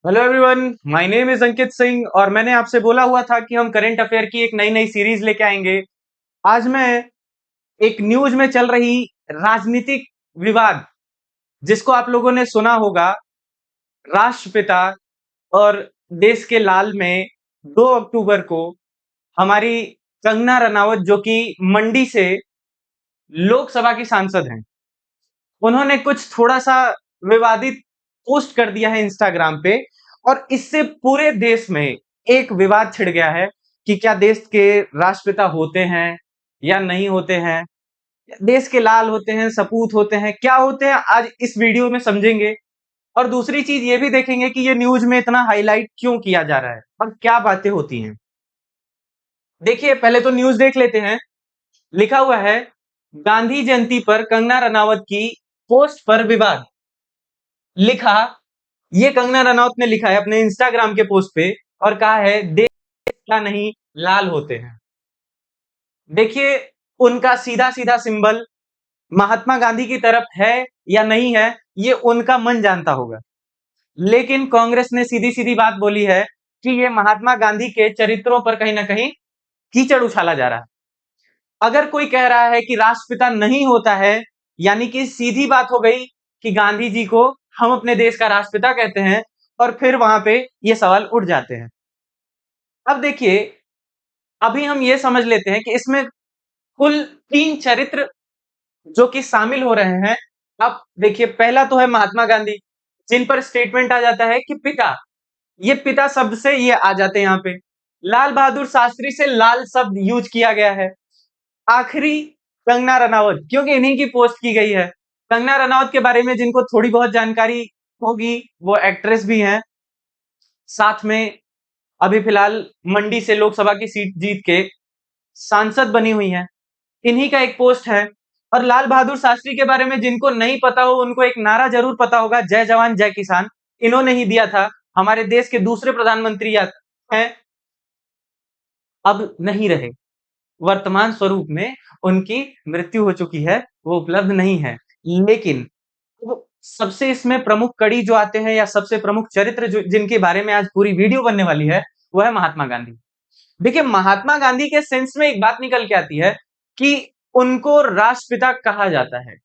Hello everyone, my name is Ankit Singh और मैंने आपसे बोला हुआ था कि हम करंट अफेयर की एक नई नई सीरीज लेके आएंगे। आज मैं एक न्यूज में चल रही राजनीतिक विवाद, जिसको आप लोगों ने सुना होगा, राष्ट्रपिता और देश के लाल में 2 अक्टूबर को हमारी कंगना रनावत, जो कि मंडी से लोकसभा की सांसद हैं, उन्होंने कुछ थोड़ा सा विवादित पोस्ट कर दिया है इंस्टाग्राम पे। और इससे पूरे देश में एक विवाद छिड़ गया है कि क्या देश के राष्ट्रपिता होते हैं या नहीं होते हैं, देश के लाल होते हैं, सपूत होते हैं, क्या होते हैं, आज इस वीडियो में समझेंगे। और दूसरी चीज ये भी देखेंगे कि ये न्यूज में इतना हाईलाइट क्यों किया जा रहा है और क्या बातें होती हैं। देखिए, पहले तो न्यूज देख लेते हैं। लिखा हुआ है, गांधी जयंती पर कंगना रनावत की पोस्ट पर विवाद। लिखा, ये कंगना रनौत ने लिखा है अपने इंस्टाग्राम के पोस्ट पे और कहा है, देश का नहीं, लाल होते हैं। देखिए, उनका सीधा सीधा सिंबल महात्मा गांधी की तरफ है या नहीं है, ये उनका मन जानता होगा। लेकिन कांग्रेस ने सीधी सीधी बात बोली है कि ये महात्मा गांधी के चरित्रों पर कहीं ना कहीं कीचड़ उछाला जा रहा है। अगर कोई कह रहा है कि राष्ट्रपिता नहीं होता है, यानी कि सीधी बात हो गई कि गांधी जी को हम अपने देश का राष्ट्रपिता कहते हैं, और फिर वहां पे ये सवाल उठ जाते हैं। अब देखिए, अभी हम ये समझ लेते हैं कि इसमें कुल 3 चरित्र जो कि शामिल हो रहे हैं। अब देखिए, पहला तो है महात्मा गांधी, जिन पर स्टेटमेंट आ जाता है कि पिता, ये पिता शब्द से ये आ जाते हैं यहाँ पे। लाल बहादुर शास्त्री से लाल शब्द यूज किया गया है। आखिरी कंगना रनावत, क्योंकि इन्हीं की पोस्ट की गई है। कंगना रनावत के बारे में जिनको थोड़ी बहुत जानकारी होगी, वो एक्ट्रेस भी हैं, साथ में अभी फिलहाल मंडी से लोकसभा की सीट जीत के सांसद बनी हुई हैं। इन्हीं का एक पोस्ट है। और लाल बहादुर शास्त्री के बारे में जिनको नहीं पता हो, उनको एक नारा जरूर पता होगा, जय जवान जय किसान। इन्होंने ही दिया था। हमारे देश के दूसरे प्रधानमंत्री हैं, अब नहीं रहे, वर्तमान स्वरूप में उनकी मृत्यु हो चुकी है, वो उपलब्ध नहीं है। लेकिन वो सबसे इसमें प्रमुख कड़ी जो आते हैं, या सबसे प्रमुख चरित्र जो जिनके बारे में आज पूरी वीडियो बनने वाली है, वो है महात्मा गांधी। देखिए, महात्मा गांधी के सेंस में एक बात निकल के आती है कि उनको राष्ट्रपिता कहा जाता है।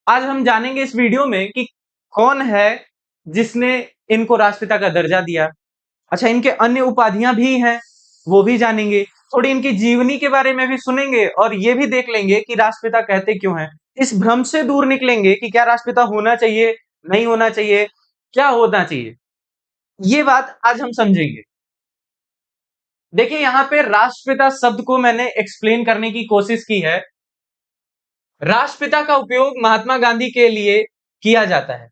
आज हम जानेंगे इस वीडियो में कि कौन है जिसने इनको राष्ट्रपिता का दर्जा दिया। अच्छा, इनके अन्य उपाधियां भी हैं, वो भी जानेंगे। थोड़ी इनकी जीवनी के बारे में भी सुनेंगे और ये भी देख लेंगे कि राष्ट्रपिता कहते क्यों हैं। इस भ्रम से दूर निकलेंगे कि क्या राष्ट्रपिता होना चाहिए, नहीं होना चाहिए, क्या होना चाहिए, ये बात आज हम समझेंगे। देखिए, यहां पे राष्ट्रपिता शब्द को मैंने एक्सप्लेन करने की कोशिश की है। राष्ट्रपिता का उपयोग महात्मा गांधी के लिए किया जाता है।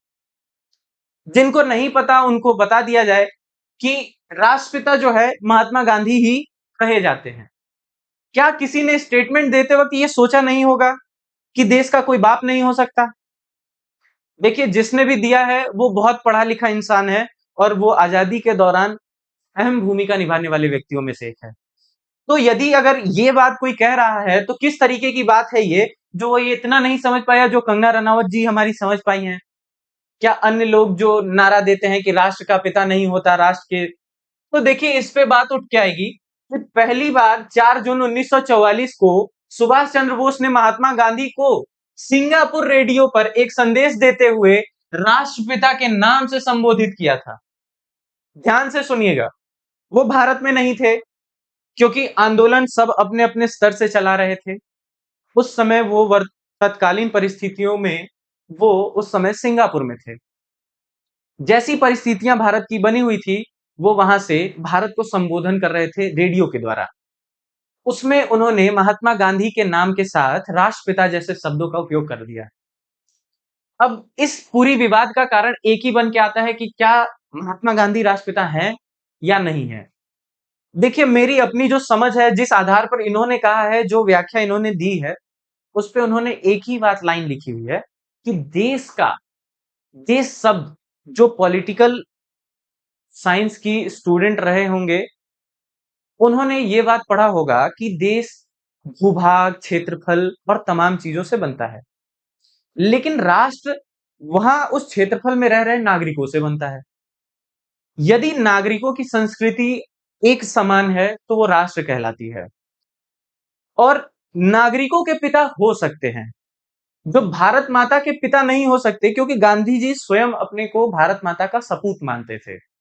जिनको नहीं पता उनको बता दिया जाए कि राष्ट्रपिता जो है महात्मा गांधी ही कहे जाते हैं। क्या किसी ने स्टेटमेंट देते वक्त ये सोचा नहीं होगा कि देश का कोई बाप नहीं हो सकता? देखिए, जिसने भी दिया है वो बहुत पढ़ा लिखा इंसान है और वो आजादी के दौरान अहम भूमिका निभाने वाले व्यक्तियों में से एक है। तो यदि अगर ये बात कोई कह रहा है, तो किस तरीके की बात है ये, जो वो ये इतना नहीं समझ पाया जो कंगना रनावत जी हमारी समझ पाई हैं? क्या अन्य लोग जो नारा देते हैं कि राष्ट्र का पिता नहीं होता, राष्ट्र के, तो देखिए, इस पे बात उठ के आएगी कि पहली बार 4 जून 1944 को सुभाष चंद्र बोस ने महात्मा गांधी को सिंगापुर रेडियो पर एक संदेश देते हुए राष्ट्रपिता के नाम से संबोधित किया था। ध्यान से सुनिएगा, वो भारत में नहीं थे, क्योंकि आंदोलन सब अपने अपने स्तर से चला रहे थे। उस समय वो तत्कालीन परिस्थितियों में वो उस समय सिंगापुर में थे। जैसी परिस्थितियां भारत की बनी हुई थी, वो वहां से भारत को संबोधन कर रहे थे रेडियो के द्वारा। उसमें उन्होंने महात्मा गांधी के नाम के साथ राष्ट्रपिता जैसे शब्दों का उपयोग कर दिया। अब इस पूरी विवाद का कारण एक ही बन के आता है कि क्या महात्मा गांधी राष्ट्रपिता हैं या नहीं है। देखिए, मेरी अपनी जो समझ है, जिस आधार पर इन्होंने कहा है, जो व्याख्या इन्होंने दी है, उस पे उन्होंने एक ही बात लाइन लिखी हुई है कि देश शब्द, जो पॉलिटिकल साइंस की स्टूडेंट रहे होंगे, उन्होंने ये बात पढ़ा होगा कि देश भूभाग, क्षेत्रफल और तमाम चीजों से बनता है, लेकिन राष्ट्र वहां उस क्षेत्रफल में रह रहे नागरिकों से बनता है। यदि नागरिकों की संस्कृति एक समान है, तो वो राष्ट्र कहलाती है और नागरिकों के पिता हो सकते हैं, जो भारत माता के पिता नहीं हो सकते क्योंकि गांधी जी स्वयं अपने को भारत माता का सपूत मानते थे।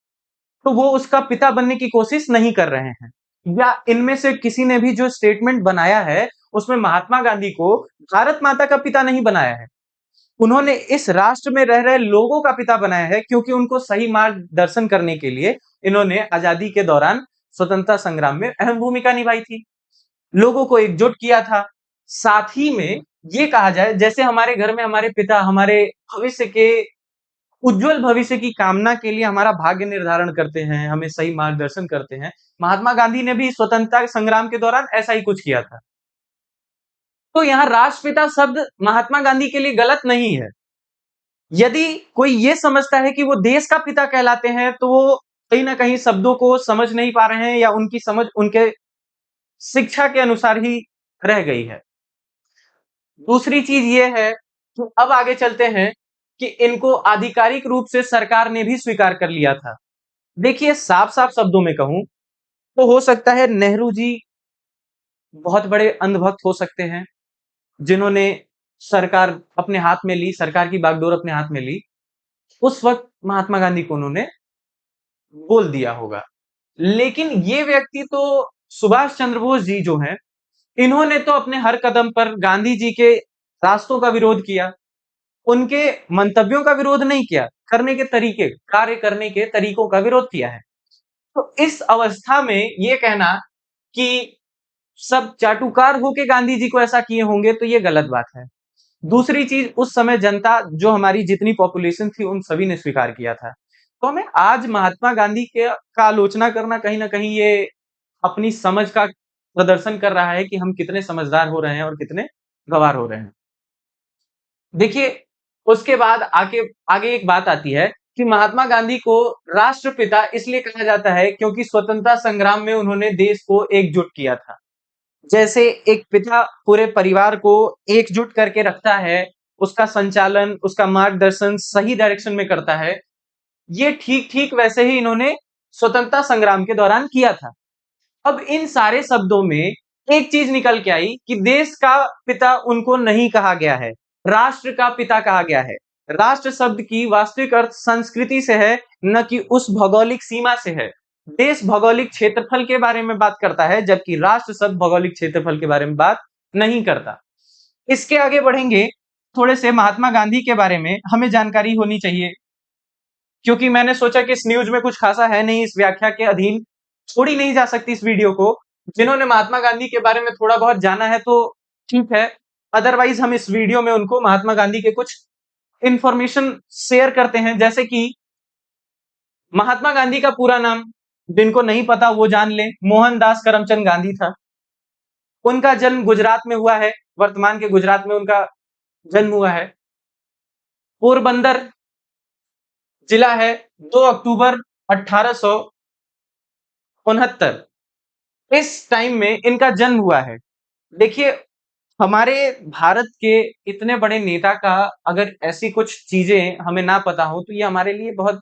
तो वो उसका पिता बनने की कोशिश नहीं कर रहे हैं। या इनमें से किसी ने भी जो स्टेटमेंट बनाया है, उसमें महात्मा गांधी को भारत माता का पिता नहीं बनाया है। उन्होंने इस राष्ट्र में रह रहे लोगों का पिता बनाया है क्योंकि उनको सही मार्गदर्शन करने के लिए इन्होंने आजादी के दौरान स्वतंत्रता संग्राम में अहम भूमिका निभाई थी। लोगों को एकजुट किया था। साथ ही में ये कहा जाए जैसे हमारे घर में हमारे पिता हमारे भविष्य के उज्जवल भविष्य की कामना के लिए हमारा भाग्य निर्धारण करते हैं, हमें सही मार्गदर्शन करते हैं। महात्मा गांधी ने भी स्वतंत्रता संग्राम के दौरान ऐसा ही कुछ किया था। तो यहाँ राष्ट्रपिता शब्द महात्मा गांधी के लिए गलत नहीं है। यदि कोई ये समझता है कि वो देश का पिता कहलाते हैं, तो वो कहीं न कहीं शब्दों को समझ नहीं पा रहे हैं या उनकी समझ उनके शिक्षा के अनुसार ही रह गई है। दूसरी चीज ये है कि अब आगे चलते हैं कि इनको आधिकारिक रूप से सरकार ने भी स्वीकार कर लिया था। देखिए साफ-साफ शब्दों में कहूं तो हो सकता है नेहरू जी बहुत बड़े अंधभक्त हो सकते हैं, जिन्होंने सरकार अपने हाथ में ली, सरकार की बागडोर अपने हाथ में ली। उस वक्त महात्मा गांधी को उन्होंने बोल दिया होगा। लेकिन ये व्यक्ति तो सुभाष चंद्र बोस जी जो हैं, इन्होंने तो अपने हर कदम पर गांधी जी के रास्तों का विरोध किया। उनके मंतव्यों का विरोध नहीं किया, करने के तरीके, कार्य करने के तरीकों का विरोध किया है। तो इस अवस्था में ये कहना कि सब चाटुकार होके गांधी जी को ऐसा किए होंगे, तो ये गलत बात है। दूसरी चीज उस समय जनता जो हमारी जितनी पॉपुलेशन थी उन सभी ने स्वीकार किया था। तो हमें आज महात्मा गांधी के का आलोचना करना कहीं न कहीं ये अपनी समझ का प्रदर्शन कर रहा है कि हम कितने समझदार हो रहे हैं और कितने गँवार हो रहे हैं। देखिए, उसके बाद आके आगे एक बात आती है कि महात्मा गांधी को राष्ट्रपिता इसलिए कहा जाता है क्योंकि स्वतंत्रता संग्राम में उन्होंने देश को एकजुट किया था। जैसे एक पिता पूरे परिवार को एकजुट करके रखता है, उसका संचालन, उसका मार्गदर्शन सही डायरेक्शन में करता है, ये ठीक-ठीक वैसे ही इन्होंने स्वतंत्रता संग्राम के दौरान किया था। अब इन सारे शब्दों में एक चीज निकल के आई कि देश का पिता उनको नहीं कहा गया है, राष्ट्र का पिता कहा गया है। राष्ट्र शब्द की वास्तविक अर्थ संस्कृति से है, न कि उस भौगोलिक सीमा से है। देश भौगोलिक क्षेत्रफल के बारे में बात करता है, जबकि राष्ट्र शब्द भौगोलिक क्षेत्रफल के बारे में बात नहीं करता। इसके आगे बढ़ेंगे, थोड़े से महात्मा गांधी के बारे में हमें जानकारी होनी चाहिए, क्योंकि मैंने सोचा कि इस न्यूज में कुछ खासा है नहीं, इस व्याख्या के अधीन छोड़ी नहीं जा सकती इस वीडियो को। जिन्होंने महात्मा गांधी के बारे में थोड़ा बहुत जाना है तो ठीक है, अदरवाइज हम इस वीडियो में उनको महात्मा गांधी के कुछ इंफॉर्मेशन शेयर करते हैं। जैसे कि महात्मा गांधी का पूरा नाम जिनको नहीं पता वो जान ले, मोहनदास करमचंद गांधी था। उनका जन्म गुजरात में हुआ है, वर्तमान के गुजरात में उनका जन्म हुआ है। पोरबंदर जिला है, 2 अक्टूबर 1869 इस टाइम में इनका जन्म हुआ है। देखिए, हमारे भारत के इतने बड़े नेता का अगर ऐसी कुछ चीजें हमें ना पता हो तो ये हमारे लिए बहुत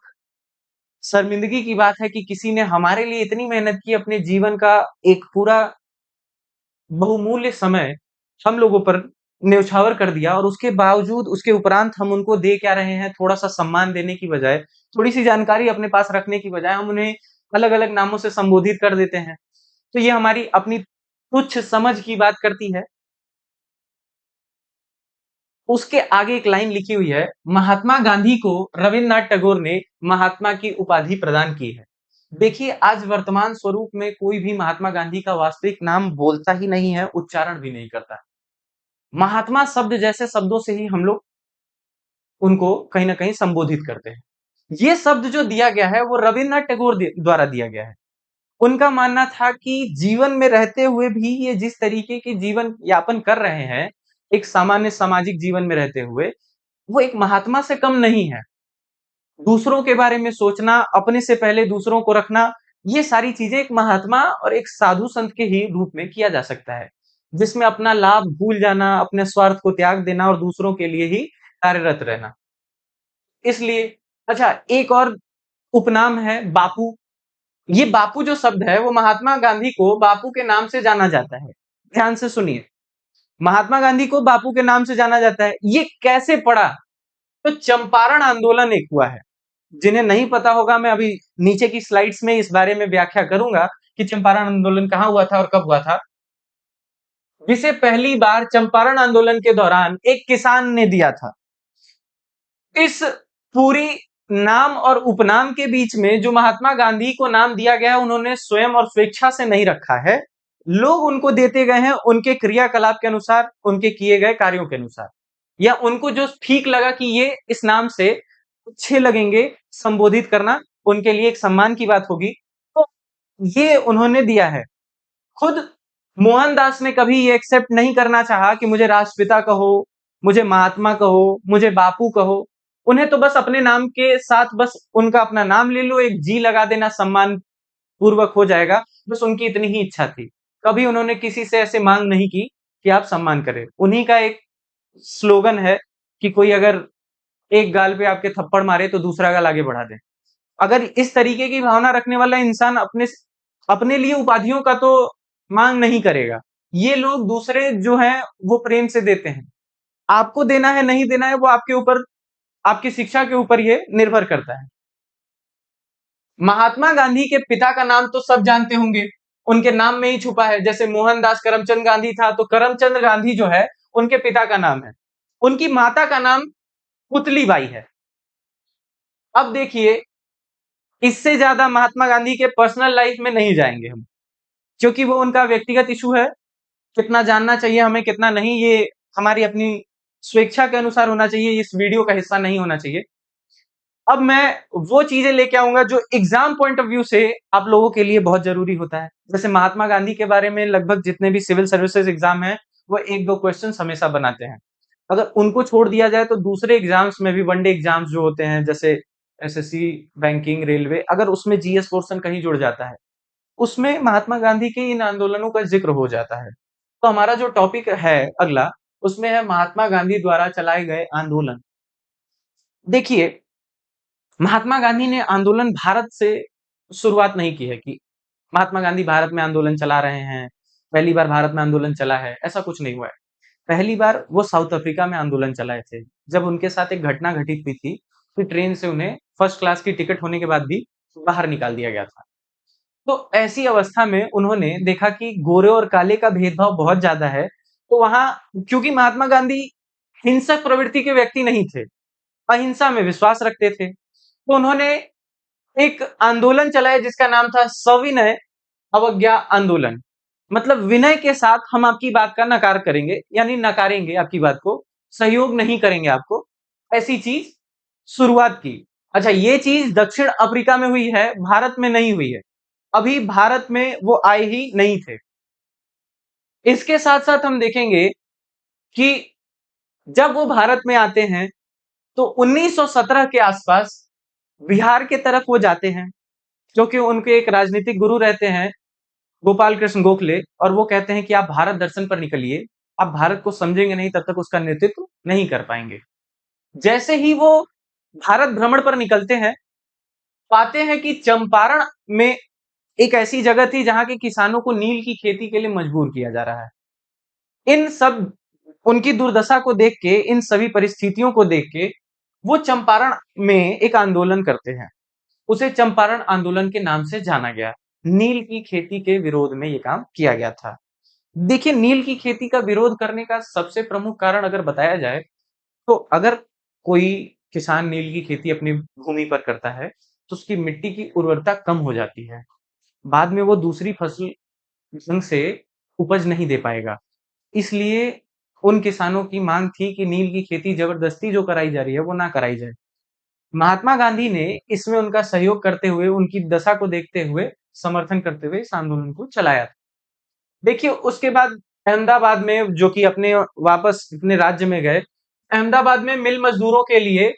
शर्मिंदगी की बात है कि किसी ने हमारे लिए इतनी मेहनत की, अपने जीवन का एक पूरा बहुमूल्य समय हम लोगों पर न्यौछावर कर दिया और उसके बावजूद उसके उपरांत हम उनको दे क्या रहे हैं, थोड़ा-सा सम्मान देने की बजाय, थोड़ी-सी जानकारी अपने पास रखने की बजाय हम उन्हें अलग-अलग नामों से संबोधित कर देते हैं। तो ये हमारी अपनी तुच्छ समझ की बात करती है। उसके आगे एक लाइन लिखी हुई है, महात्मा गांधी को रविन्द्रनाथ टैगोर ने महात्मा की उपाधि प्रदान की है। देखिए, आज वर्तमान स्वरूप में कोई भी महात्मा गांधी का वास्तविक नाम बोलता ही नहीं है, उच्चारण भी नहीं करता। महात्मा शब्द जैसे शब्दों से ही हम लोग उनको कहीं न कहीं संबोधित करते हैं। ये शब्द जो दिया गया है, वो रविन्द्रनाथ टैगोर द्वारा दिया गया है। उनका मानना था कि जीवन में रहते हुए भी ये जिस तरीके के जीवन यापन कर रहे हैं, एक सामान्य सामाजिक जीवन में रहते हुए, वो एक महात्मा से कम नहीं है। दूसरों के बारे में सोचना, अपने से पहले दूसरों को रखना, ये सारी चीज़ें एक महात्मा और एक साधु संत के ही रूप में किया जा सकता है। जिसमें अपना लाभ भूल जाना, अपने स्वार्थ को त्याग देना और दूसरों के लिए ही कार्यरत रहना। इसलिए अच्छा एक और उपनाम है बापू। ये बापू जो शब्द है वो महात्मा गांधी को बापू के नाम से जाना जाता है। ध्यान से सुनिए, महात्मा गांधी को बापू के नाम से जाना जाता है। ये कैसे पड़ा? तो चंपारण आंदोलन एक हुआ है। जिन्हें नहीं पता होगा, मैं अभी नीचे की स्लाइड्स में इस बारे में व्याख्या करूंगा कि चंपारण आंदोलन कहां हुआ था और कब हुआ था। जिसे पहली बार चंपारण आंदोलन के दौरान एक किसान ने दिया था। इस पूरी नाम और उपनाम के बीच में जो महात्मा गांधी को नाम दिया गया है, उन्होंने स्वयं और स्वेच्छा से नहीं रखा है। लोग उनको देते गए हैं उनके क्रियाकलाप के अनुसार, उनके किए गए कार्यों के अनुसार, या उनको जो ठीक लगा कि ये इस नाम से अच्छे लगेंगे संबोधित करना, उनके लिए एक सम्मान की बात होगी, तो ये उन्होंने दिया है। खुद मोहनदास ने कभी ये एक्सेप्ट नहीं करना चाहा कि मुझे राष्ट्रपिता कहो, मुझे महात्मा कहो, मुझे बापू कहो। उन्हें तो बस अपने नाम के साथ बस उनका अपना नाम ले लो, एक जी लगा देना, सम्मान पूर्वक हो जाएगा। बस उनकी इतनी ही इच्छा थी। कभी उन्होंने किसी से ऐसे मांग नहीं की कि आप सम्मान करें। उन्हीं का एक स्लोगन है कि कोई अगर एक गाल पे आपके थप्पड़ मारे तो दूसरा गाल आगे बढ़ा दे। अगर इस तरीके की भावना रखने वाला इंसान अपने अपने लिए उपाधियों का तो मांग नहीं करेगा। ये लोग दूसरे जो हैं वो प्रेम से देते हैं। आपको देना है नहीं देना है वो आपके ऊपर, आपकी शिक्षा के ऊपर ये निर्भर करता है। महात्मा गांधी के पिता का नाम तो सब जानते होंगे, उनके नाम में ही छुपा है। जैसे मोहनदास करमचंद गांधी था तो करमचंद गांधी जो है उनके पिता का नाम है। उनकी माता का नाम पुतली बाई है। अब देखिए, इससे ज्यादा महात्मा गांधी के पर्सनल लाइफ में नहीं जाएंगे हम, क्योंकि वो उनका व्यक्तिगत इशू है। कितना जानना चाहिए हमें कितना नहीं, ये हमारी अपनी स्वेच्छा के अनुसार होना चाहिए, इस वीडियो का हिस्सा नहीं होना चाहिए। अब मैं वो चीजें लेके आऊंगा जो एग्जाम पॉइंट ऑफ व्यू से आप लोगों के लिए बहुत जरूरी होता है। जैसे महात्मा गांधी के बारे में लगभग जितने भी सिविल सर्विसेज एग्जाम है वो एक दो क्वेश्चन हमेशा बनाते हैं। अगर उनको छोड़ दिया जाए तो दूसरे एग्जाम्स में भी, वनडे एग्जाम्स जो होते हैं जैसे एसएससी, बैंकिंग, रेलवे, अगर उसमें जीएस पोर्शन कहीं जुड़ जाता है, उसमें महात्मा गांधी के इन आंदोलनों का जिक्र हो जाता है। तो हमारा जो टॉपिक है अगला, उसमें है महात्मा गांधी द्वारा चलाए गए आंदोलन। देखिए, महात्मा गांधी ने आंदोलन भारत से शुरुआत नहीं की है कि महात्मा गांधी भारत में आंदोलन चला रहे हैं, पहली बार भारत में आंदोलन चला है, ऐसा कुछ नहीं हुआ है। पहली बार वो साउथ अफ्रीका में आंदोलन चलाए थे, जब उनके साथ एक घटना घटित हुई थी कि ट्रेन से उन्हें फर्स्ट क्लास की टिकट होने के बाद भी बाहर निकाल दिया गया था। तो ऐसी अवस्था में उन्होंने देखा कि गोरे और काले का भेदभाव बहुत ज्यादा है। तो वहां, क्योंकि महात्मा गांधी हिंसक प्रवृत्ति के व्यक्ति नहीं थे, अहिंसा में विश्वास रखते थे, तो उन्होंने एक आंदोलन चलाया जिसका नाम था सविनय अवज्ञा आंदोलन। मतलब विनय के साथ हम आपकी बात का नकार करेंगे, यानी नकारेंगे आपकी बात को, सहयोग नहीं करेंगे आपको, ऐसी चीज शुरुआत की। अच्छा, ये चीज दक्षिण अफ्रीका में हुई है, भारत में नहीं हुई है। अभी भारत में वो आए ही नहीं थे। इसके साथ साथ हम देखेंगे कि जब वो भारत में आते हैं तो 1917 के आसपास बिहार के तरफ वो जाते हैं, क्योंकि उनके एक राजनीतिक गुरु रहते हैं गोपाल कृष्ण गोखले, और वो कहते हैं कि आप भारत दर्शन पर निकलिए, आप भारत को समझेंगे नहीं तब तक उसका नेतृत्व नहीं कर पाएंगे। जैसे ही वो भारत भ्रमण पर निकलते हैं, पाते हैं कि चंपारण में एक ऐसी जगह थी जहां के किसानों को नील की खेती के लिए मजबूर किया जा रहा है। इन सब, उनकी दुर्दशा को देख के, इन सभी परिस्थितियों को देख के वो चंपारण में एक आंदोलन करते हैं। उसे चंपारण आंदोलन के नाम से जाना गया। नील की खेती के विरोध में ये काम किया गया था। देखिए, नील की खेती का विरोध करने का सबसे प्रमुख कारण अगर बताया जाए, तो अगर कोई किसान नील की खेती अपनी भूमि पर करता है तो उसकी मिट्टी की उर्वरता कम हो जाती है, बाद में वो दूसरी फसल ढंग से उपज नहीं दे पाएगा। इसलिए उन किसानों की मांग थी कि नील की खेती जबरदस्ती जो कराई जा रही है वो ना कराई जाए। महात्मा गांधी ने इसमें उनका सहयोग करते हुए, उनकी दशा को देखते हुए, समर्थन करते हुए इस आंदोलन को चलाया। देखिए, उसके बाद अहमदाबाद में, जो कि अपने वापस अपने राज्य में गए, अहमदाबाद में मिल मजदूरों के लिए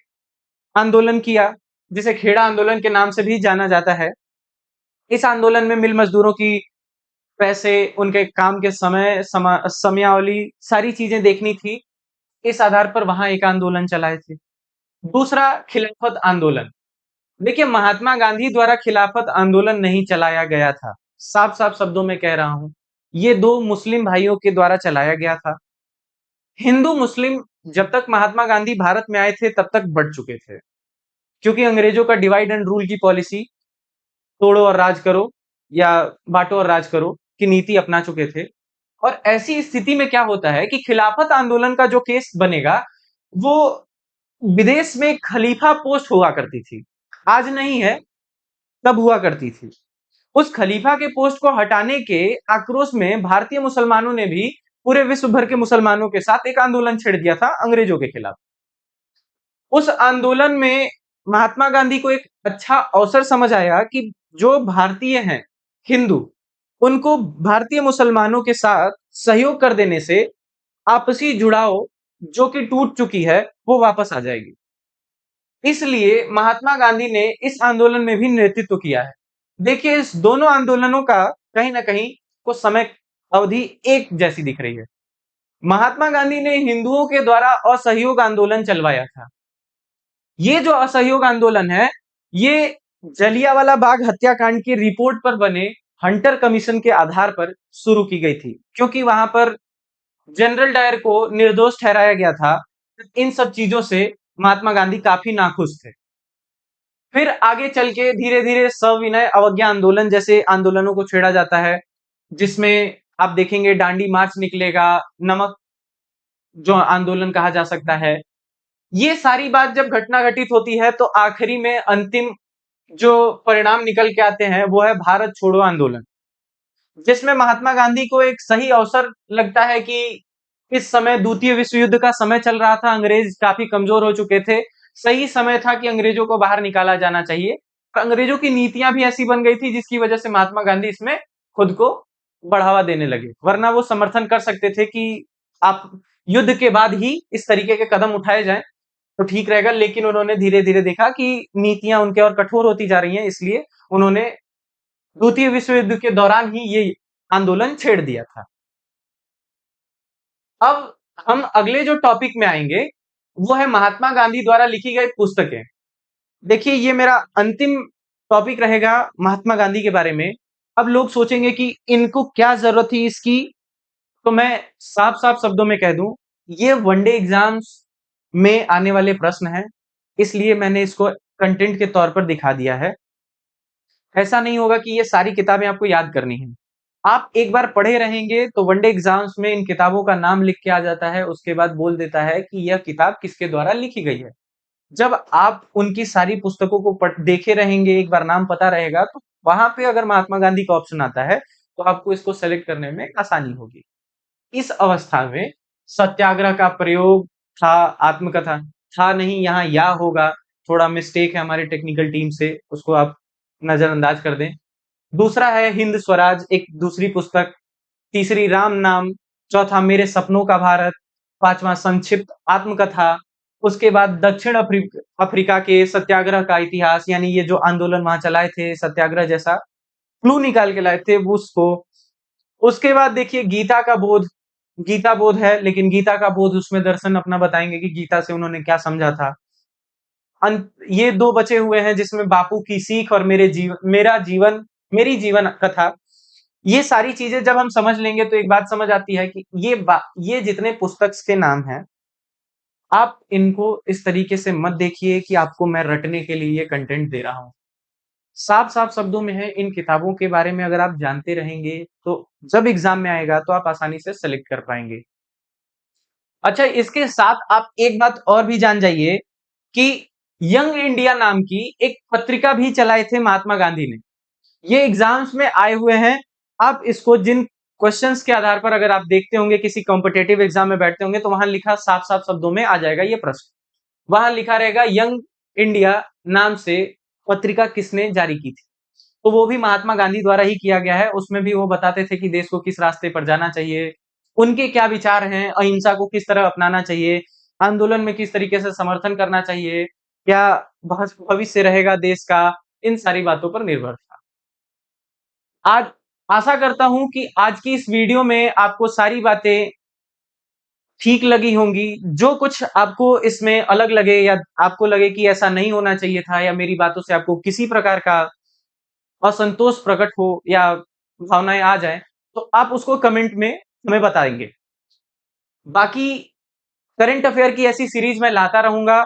आंदोलन किया, जिसे खेड़ा आंदोलन के नाम से भी जाना जाता है। इस आंदोलन में मिल मजदूरों की पैसे, उनके काम के समय, समयावली, सारी चीजें देखनी थी। इस आधार पर वहां एक आंदोलन चलाए थे। दूसरा, खिलाफत आंदोलन। देखिए, महात्मा गांधी द्वारा खिलाफत आंदोलन नहीं चलाया गया था। साफ-साफ शब्दों में कह रहा हूं। ये 2 मुस्लिम भाइयों के द्वारा चलाया गया था। हिंदू मुस्लिम जब तक महात्मा गांधी भारत में आए थे तब तक बढ़ चुके थे। क्योंकि अंग्रेजों का डिवाइड एंड रूल की पॉलिसी, तोड़ो और राज करो या बांटो और राज करो की नीति अपना चुके थे। और ऐसी स्थिति में क्या होता है कि खिलाफत आंदोलन का जो केस बनेगा, वो विदेश में खलीफा पोस्ट हुआ करती थी। आज नहीं है, तब हुआ करती थी। उस खलीफा के पोस्ट को हटाने के आक्रोश में भारतीय मुसलमानों ने भी पूरे विश्व भर के मुसलमानों के साथ एक आंदोलन छेड़ दिया था अंग्रेजों के खिलाफ। उस आंदोलन में महात्मा गांधी को एक अच्छा अवसर समझ आया कि जो भारतीय हैं, हिंदू, उनको भारतीय मुसलमानों के साथ सहयोग कर देने से आपसी जुड़ाव जो कि टूट चुकी है, वो वापस आ जाएगी। इसलिए महात्मा गांधी ने इस आंदोलन में भी नेतृत्व किया है। देखिए, इस दोनों आंदोलनों का कहीं न कहीं को समय अवधि एक जैसी दिख रही है। महात्मा गांधी ने हिंदुओं के द्वारा असहयोग आंदोलन चलवाया था। ये जो असहयोग आंदोलन है, ये जलियांवाला बाग हत्याकांड की रिपोर्ट पर बने हंटर कमीशन के आधार पर शुरू की गई थी। क्योंकि वहां पर जनरल डायर को निर्दोष ठहराया गया था। इन सब चीजों से महात्मा गांधी काफी नाखुश थे। फिर आगे चल के धीरे-धीरे सविनय अवज्ञा आंदोलन जैसे आंदोलनों को छेड़ा जाता है, जिसमें आप देखेंगे दांडी मार्च निकलेगा, नमक जो आंदोलन कहा जा सकता है। ये सारी बात जब घटना घटित होती है तो आखिरी में अंतिम जो परिणाम निकल के आते हैं वो है भारत छोड़ो आंदोलन, जिसमें महात्मा गांधी को एक सही अवसर लगता है कि इस समय द्वितीय विश्व युद्ध का समय चल रहा था, अंग्रेज काफी कमजोर हो चुके थे। सही समय था कि अंग्रेजों को बाहर निकाला जाना चाहिए। अंग्रेजों की नीतियां भी ऐसी बन गई थी जिसकी वजह से महात्मा गांधी इसमें खुद को बढ़ावा देने लगे। वरना वो समर्थन कर सकते थे कि आप युद्ध के बाद ही इस तरीके के कदम उठाए जाएं तो ठीक रहेगा, लेकिन उन्होंने धीरे-धीरे देखा कि नीतियां उनके और कठोर होती जा रही हैं, इसलिए उन्होंने द्वितीय विश्व युद्ध के दौरान ही ये आंदोलन छेड़ दिया था। अब हम अगले जो टॉपिक में आएंगे, वो है महात्मा गांधी द्वारा लिखी गई पुस्तकें। देखिए, ये मेरा अंतिम टॉपिक रहेगा महात्मा गांधी के बारे में। अब लोग सोचेंगे कि इनको क्या जरूरत थी इसकी, तो मैं साफ-साफ शब्दों में कह दूं, ये वनडे एग्जाम्स में आने वाले प्रश्न हैं, इसलिए मैंने इसको कंटेंट के तौर पर दिखा दिया है। ऐसा नहीं होगा कि ये सारी किताबें आपको याद करनी है। आप एक बार पढ़े रहेंगे तो वनडे एग्जाम्स में इन किताबों का नाम लिख के आ जाता है, उसके बाद बोल देता है कि यह किताब किसके द्वारा लिखी गई है। जब आप उनकी सारी पुस्तकों को देखे रहेंगे, एक बार नाम पता रहेगा, तो वहां पे अगर महात्मा गांधी का ऑप्शन आता है तो आपको इसको सेलेक्ट करने में आसानी होगी। इस अवस्था में सत्याग्रह का प्रयोग था, आत्मकथा था नहीं, यहाँ या होगा, थोड़ा मिस्टेक है हमारी टेक्निकल टीम से, उसको आप नजरअंदाज कर दें। दूसरा है हिंद स्वराज, एक दूसरी पुस्तक। तीसरी राम नाम। चौथा मेरे सपनों का भारत। पांचवा संक्षिप्त आत्मकथा। उसके बाद दक्षिण अफ्रीका के सत्याग्रह का इतिहास, यानी ये जो आंदोलन वहां चलाए थे, सत्याग्रह जैसा क्लू निकाल के लाए थे वो उसको। उसके बाद देखिए गीता का बोध। गीता बोध है, लेकिन गीता का बोध उसमें दर्शन अपना बताएंगे कि गीता से उन्होंने क्या समझा था। ये दो बचे हुए हैं जिसमें बापू की सीख और मेरी जीवन कथा। ये सारी चीजें जब हम समझ लेंगे तो एक बात समझ आती है कि ये जितने पुस्तक के नाम हैं, आप इनको इस तरीके से मत देखिए कि आपको मैं रटने के लिए ये कंटेंट दे रहा हूं। साफ-साफ शब्दों में है, इन किताबों के बारे में अगर आप जानते रहेंगे, तो जब एग्ज़ाम में आएगा तो आप आसानी से सेलेक्ट कर पाएँगे। अच्छा, इसके साथ आप एक बात और भी जान जाइए कि यंग इंडिया नाम की एक पत्रिका भी चलाए थे महात्मा गांधी ने। ये एग्ज़ाम्स में आए हुए हैं। आप इसको जिन क्वेश्चन्स के आधार पर अगर आप देखते होंगे किसी कॉम्पिटिटिव एग्ज़ाम में बैठते होंगे, तो वहां लिखा साफ-साफ शब्दों में आ जाएगा ये प्रश्न। वहां लिखा रहेगा यंग इंडिया नाम से पत्रिका किसने जारी की थी। तो वो भी महात्मा गांधी द्वारा ही किया गया है। उसमें भी वो बताते थे कि देश को किस रास्ते पर जाना चाहिए, उनके क्या विचार हैं, अहिंसा को किस तरह अपनाना चाहिए, आंदोलन में किस तरीके से समर्थन करना चाहिए, क्या भविष्य रहेगा देश का, इन सारी बातों पर निर्भर था। आज आशा करता हूं कि आज की इस वीडियो में आपको सारी बातें ठीक लगी होंगी, जो कुछ आपको इसमें अलग लगे या आपको लगे कि ऐसा नहीं होना चाहिए था या मेरी बातों से आपको किसी प्रकार का असंतोष प्रकट हो या भावनाएँ आ जाएँ, तो आप उसको कमेंट में हमें बताएँगे। बाकी करंट अफेयर की ऐसी सीरीज़ मैं लाता रहूँगा,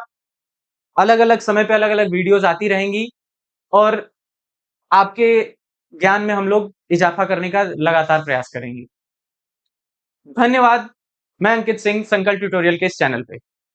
अलग-अलग समय पे अलग-अलग वीडियोज़ आती रहेंगी और आपके ज्ञान में हम लोग इज़ाफ़ा करने का लगातार प्रयास करेंगे। धन्यवाद। मैं अंकित सिंह संकल्प ट्यूटोरियल के इस चैनल पे।